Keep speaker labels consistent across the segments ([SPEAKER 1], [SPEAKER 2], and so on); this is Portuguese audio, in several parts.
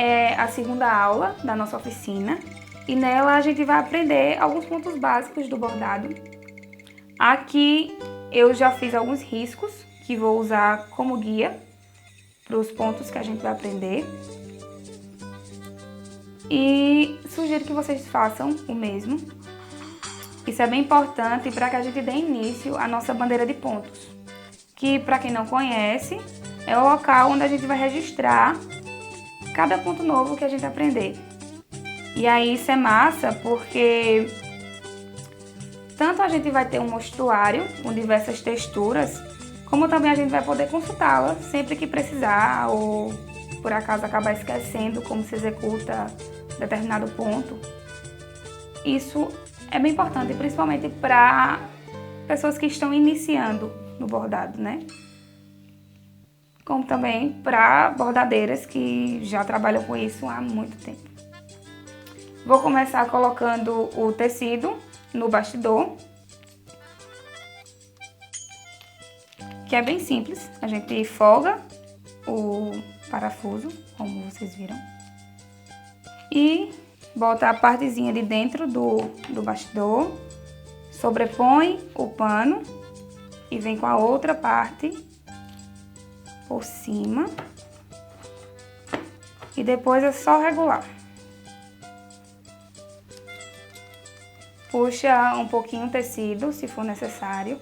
[SPEAKER 1] é a segunda aula da nossa oficina e nela a gente vai aprender alguns pontos básicos do bordado. Aqui eu já fiz alguns riscos que vou usar como guia para os pontos que a gente vai aprender. E sugiro que vocês façam o mesmo. Isso é bem importante para que a gente dê início à nossa bandeira de pontos, que, para quem não conhece, é o local onde a gente vai registrar cada ponto novo que a gente aprender. E aí isso é massa porque tanto a gente vai ter um mostruário com diversas texturas, como também a gente vai poder consultá-la sempre que precisar ou por acaso acabar esquecendo como se executa determinado ponto. Isso é bem importante, principalmente para pessoas que estão iniciando no bordado, né? Como também para bordadeiras que já trabalham com isso há muito tempo. Vou começar colocando o tecido no bastidor, que é bem simples. A gente folga o parafuso, como vocês viram, e bota a partezinha de dentro do bastidor, sobrepõe o pano e vem com a outra parte por cima. E depois é só regular. Puxa um pouquinho o tecido, se for necessário,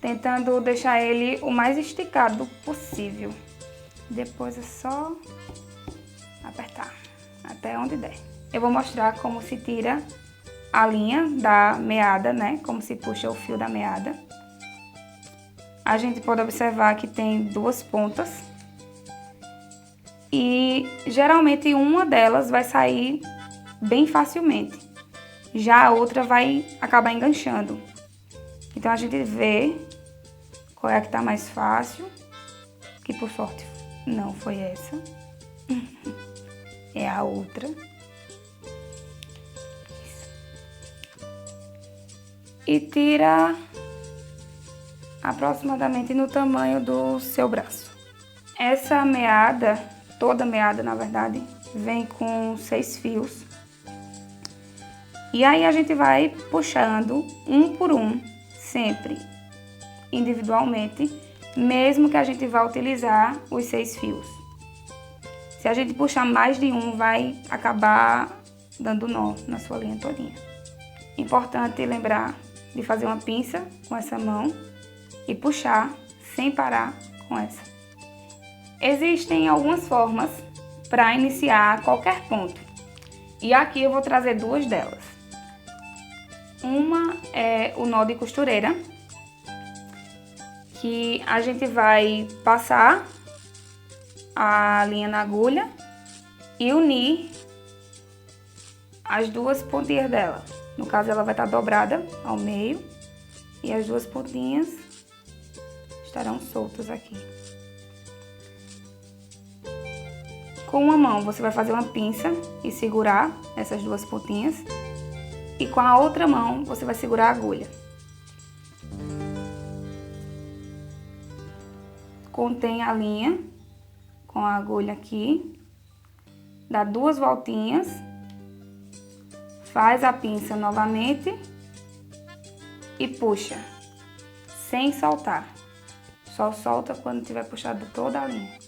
[SPEAKER 1] tentando deixar ele o mais esticado possível. Depois é só apertar até onde der. Eu vou mostrar como se tira a linha da meada, né? Como se puxa o fio da meada. A gente pode observar que tem duas pontas. E geralmente uma delas vai sair bem facilmente. Já a outra vai acabar enganchando. Então a gente vê qual é a que tá mais fácil. Que por sorte não foi essa. É a outra. E tira aproximadamente no tamanho do seu braço. Essa meada, toda meada na verdade, vem com 6 fios. E aí a gente vai puxando um por um, sempre individualmente, mesmo que a gente vá utilizar os 6 fios. Se a gente puxar mais de um, vai acabar dando nó na sua linha todinha. Importante lembrar de fazer uma pinça com essa mão e puxar sem parar com essa. Existem algumas formas para iniciar qualquer ponto. E aqui eu vou trazer duas delas. Uma é o nó de costureira, que a gente vai passar a linha na agulha e unir as duas pontinhas dela. No caso, ela vai estar dobrada ao meio e as duas pontinhas estarão soltas aqui. Com uma mão, você vai fazer uma pinça e segurar essas duas pontinhas. E com a outra mão, você vai segurar a agulha. Contém a linha com a agulha aqui. Dá duas voltinhas. Faz a pinça novamente e puxa, sem soltar. Só solta quando tiver puxado toda a linha.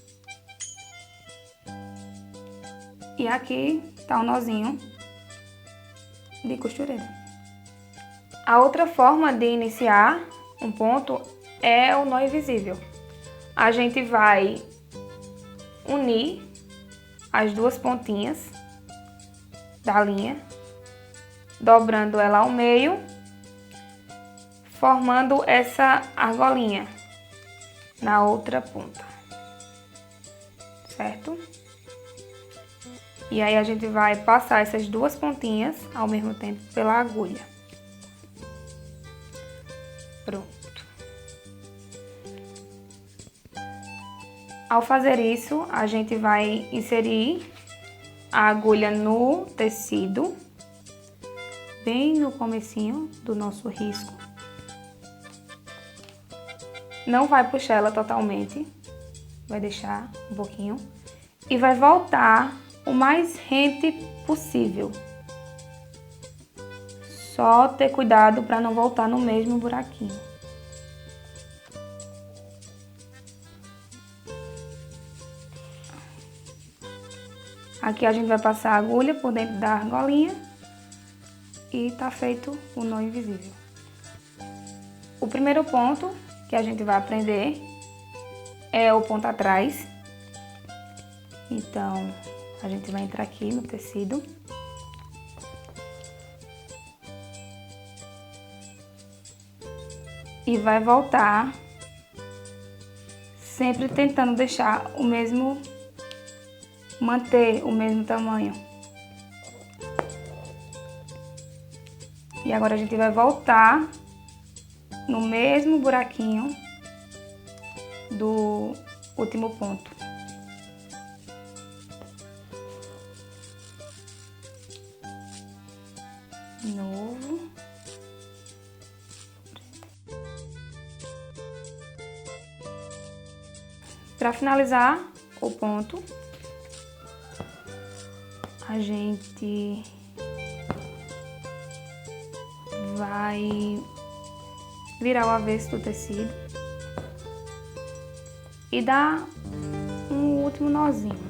[SPEAKER 1] E aqui tá o nozinho de costureira. A outra forma de iniciar um ponto é o nó invisível. A gente vai unir as duas pontinhas da linha, dobrando ela ao meio, formando essa argolinha na outra ponta, certo? E aí a gente vai passar essas duas pontinhas ao mesmo tempo pela agulha. Pronto. Ao fazer isso, a gente vai inserir a agulha no tecido, bem no comecinho do nosso risco. Não vai puxar ela totalmente, vai deixar um pouquinho. E vai voltar o mais rente possível. Só ter cuidado para não voltar no mesmo buraquinho. Aqui a gente vai passar a agulha por dentro da argolinha e tá feito o nó invisível. O primeiro ponto que a gente vai aprender é o ponto atrás. Então, a gente vai entrar aqui no tecido. E vai voltar, sempre tentando deixar o mesmo, manter o mesmo tamanho. E agora a gente vai voltar no mesmo buraquinho do último ponto. De novo. Para finalizar o ponto, a gente vai virar o avesso do tecido e dar um último nozinho.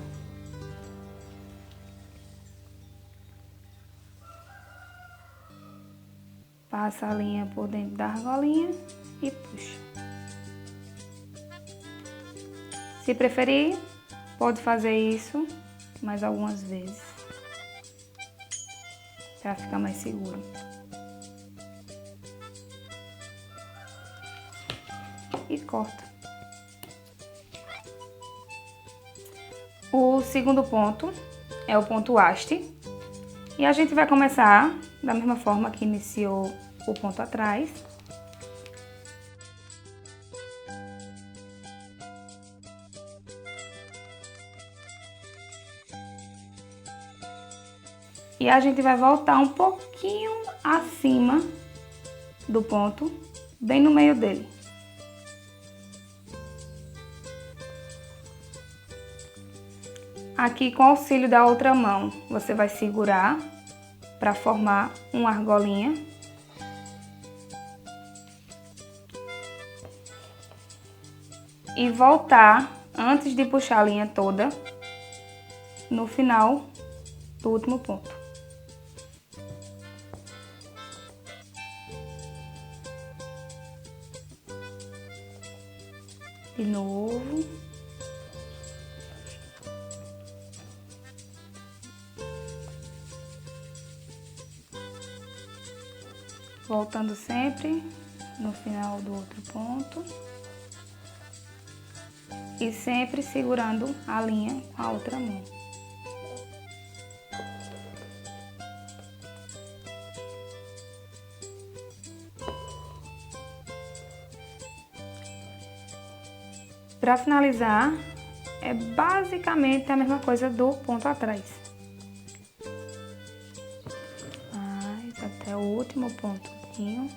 [SPEAKER 1] Passa a linha por dentro da argolinha e puxa. Se preferir, pode fazer isso mais algumas vezes, para ficar mais seguro. E corta. O segundo ponto é o ponto haste. E a gente vai começar da mesma forma que iniciou o ponto atrás. E a gente vai voltar um pouquinho acima do ponto, bem no meio dele. Aqui, com o auxílio da outra mão, você vai segurar para formar uma argolinha. E voltar, antes de puxar a linha toda, no final do último ponto. De novo. Voltando sempre no final do outro ponto. E sempre segurando a linha com a outra mão. Para finalizar, é basicamente a mesma coisa do ponto atrás. Mais até o último pontinho.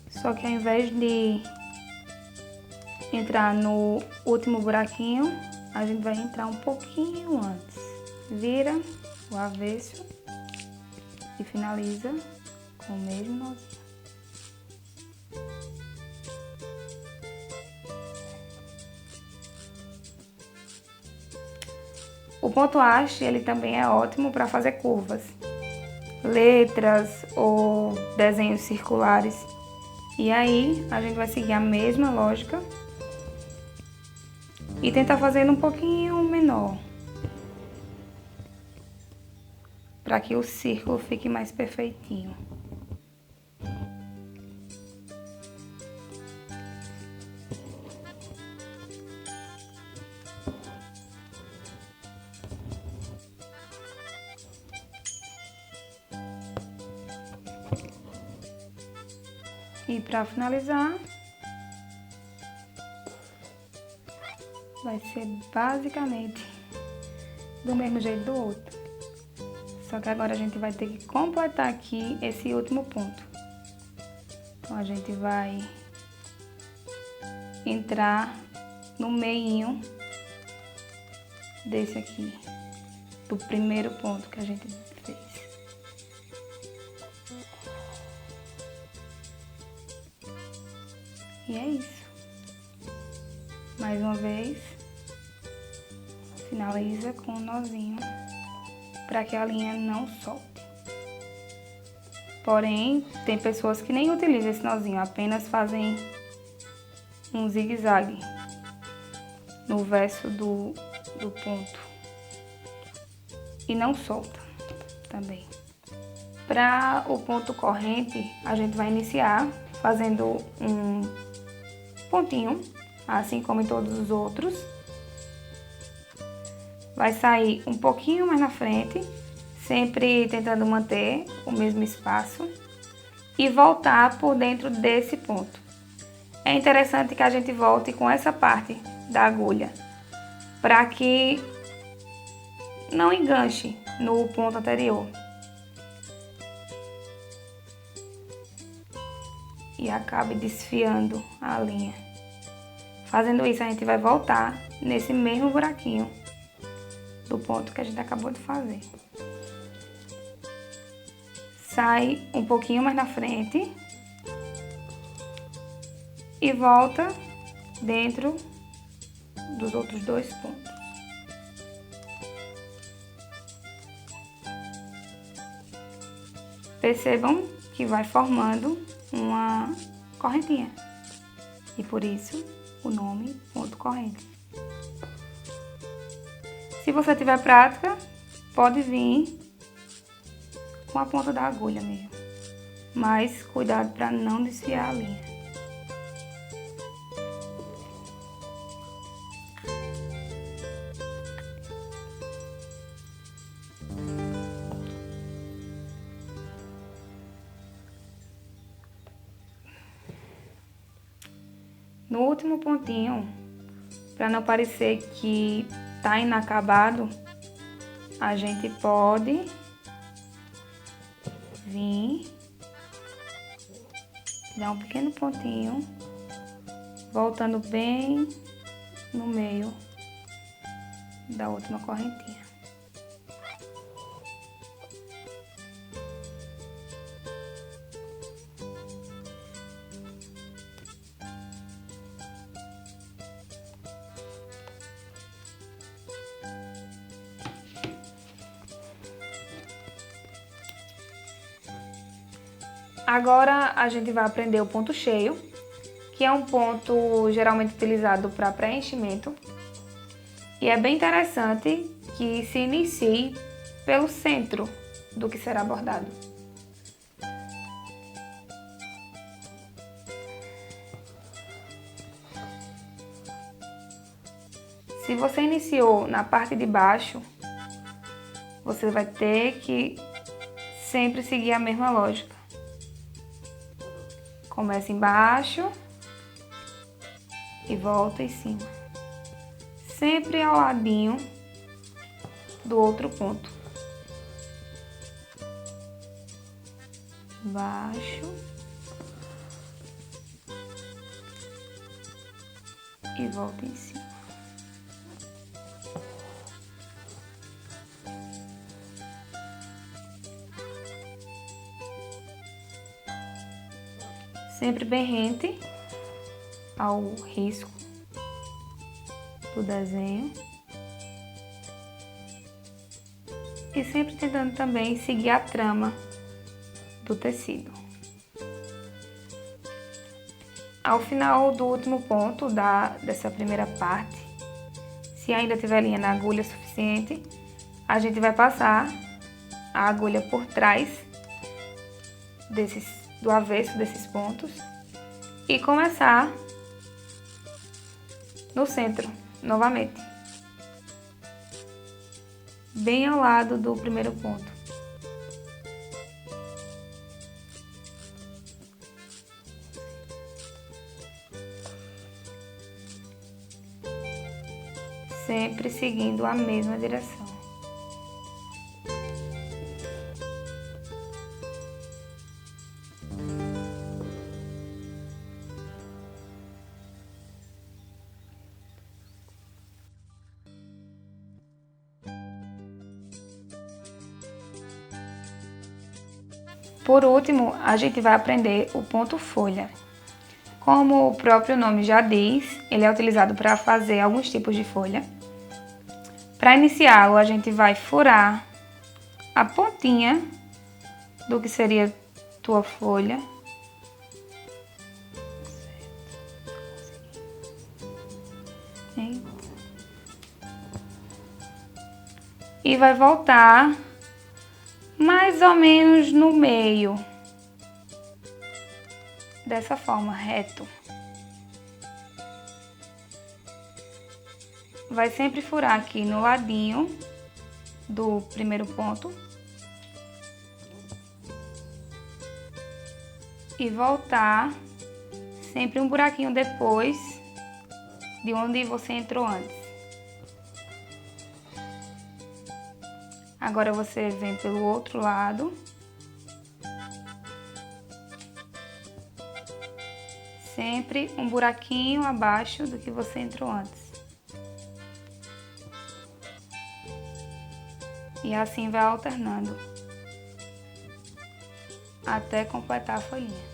[SPEAKER 1] Só que ao invés de entrar no último buraquinho, a gente vai entrar um pouquinho antes. Vira o avesso e finaliza com o mesmo nozinho. O ponto haste, ele também é ótimo para fazer curvas, letras ou desenhos circulares. E aí, a gente vai seguir a mesma lógica e tentar fazer um pouquinho menor, para que o círculo fique mais perfeitinho. E para finalizar, vai ser basicamente do mesmo jeito do outro. Só que agora a gente vai ter que completar aqui esse último ponto. Então a gente vai entrar no meinho desse aqui, do primeiro ponto que a gente fez. E é isso. Mais uma vez, finaliza com um nozinho para que a linha não solte. Porém, tem pessoas que nem utilizam esse nozinho, apenas fazem um zigue-zague no verso do ponto e não solta também. Para o ponto corrente, a gente vai iniciar fazendo um pontinho, assim como em todos os outros. Vai sair um pouquinho mais na frente, sempre tentando manter o mesmo espaço e voltar por dentro desse ponto. É interessante que a gente volte com essa parte da agulha, para que não enganche no ponto anterior. E acabe desfiando a linha. Fazendo isso, a gente vai voltar nesse mesmo buraquinho do ponto que a gente acabou de fazer. Sai um pouquinho mais na frente e volta dentro dos outros dois pontos. Percebam que vai formando uma correntinha e por isso o nome ponto corrente. Se você tiver prática, pode vir com a ponta da agulha mesmo, mas cuidado para não desfiar a linha. No último pontinho, para não parecer que tá inacabado, a gente pode vir, dar um pequeno pontinho, voltando bem no meio da última correntinha. Agora a gente vai aprender o ponto cheio, que é um ponto geralmente utilizado para preenchimento. E é bem interessante que se inicie pelo centro do que será bordado. Se você iniciou na parte de baixo, você vai ter que sempre seguir a mesma lógica. Começa embaixo e volta em cima. Sempre ao ladinho do outro ponto. Baixo e volta em cima. Sempre bem rente ao risco do desenho. E sempre tentando também seguir a trama do tecido. Ao final do último ponto dessa primeira parte, se ainda tiver linha na agulha suficiente, a gente vai passar a agulha por trás do avesso desses pontos e começar no centro, novamente, bem ao lado do primeiro ponto. Sempre seguindo a mesma direção. Por último, a gente vai aprender o ponto folha. Como o próprio nome já diz, ele é utilizado para fazer alguns tipos de folha. Para iniciá-lo, a gente vai furar a pontinha do que seria tua folha. E vai voltar mais ou menos no meio, dessa forma, reto. Vai sempre furar aqui no ladinho do primeiro ponto e voltar sempre um buraquinho depois de onde você entrou antes. Agora você vem pelo outro lado. Sempre um buraquinho abaixo do que você entrou antes. E assim vai alternando até completar a folhinha.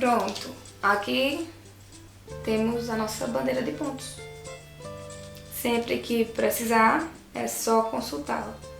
[SPEAKER 1] Pronto, aqui temos a nossa bandeira de pontos. Sempre que precisar, é só consultá-la.